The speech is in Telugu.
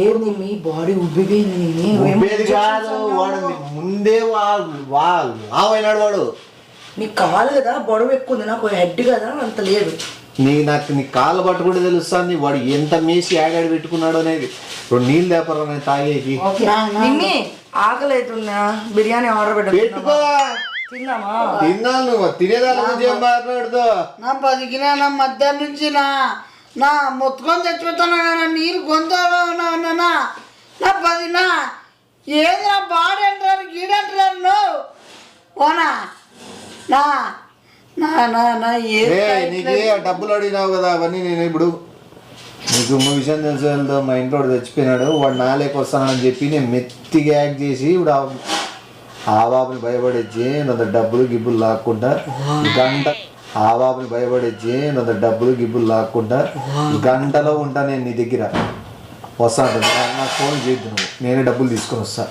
ఏంది మీ బాడీ ఉబ్బేది కాదు వాడు ముందే ఆవైనాడు వాడు. నీకు కాలు కదా బొడవ ఎక్కువ ఉంది, నాకు హెడ్ కదా అంత లేదు. నాకు నీ కాళ్ళు పట్టుకుంటే తెలుస్తుంది వాడు ఎంత మేసి యాడాడు పెట్టుకున్నాడు అనేది. 2 నీళ్ళు లేపరా నేను తాగేకి. నిమ్మి ఆకలి అవుతున్నా, బిర్యానీ ఆర్డర్ పెట్టుకో. తిందామా? తిన్నాను, నువ్వు తినేదాని గురించి ఏం మాట్లాడుతూ. నా 10 కిలోల మధ్యాహ్నం నుంచి నా మొత్తుకొని చచ్చిపోతున్నా కదా, నీరు గొంతులో నా 10 ఏది నా బాడీ అంటారు గీడంటారు నువ్వు ఓనా నా నా నా నా నీకే డబ్బులు అడిగినావు కదా అవన్నీ. నేను ఇప్పుడు నీకు విషయం తెలిసి వెళ్తా, మా ఇంట్లో వాడు చచ్చిపోయినాడు, వాడు నాలేకి వస్తానని చెప్పి నేను మెత్తిగా యాక్ట్ చేసి ఇప్పుడు ఆ బాబుని భయపడేచ్చి నన్ను డబ్బులు గిబ్బులు లాక్కుంటా గంటలో ఉంటా నేను నీ దగ్గర. వస్తా నాకు ఫోన్ చేయద్దు, నువ్వు నేనే డబ్బులు తీసుకొని వస్తా.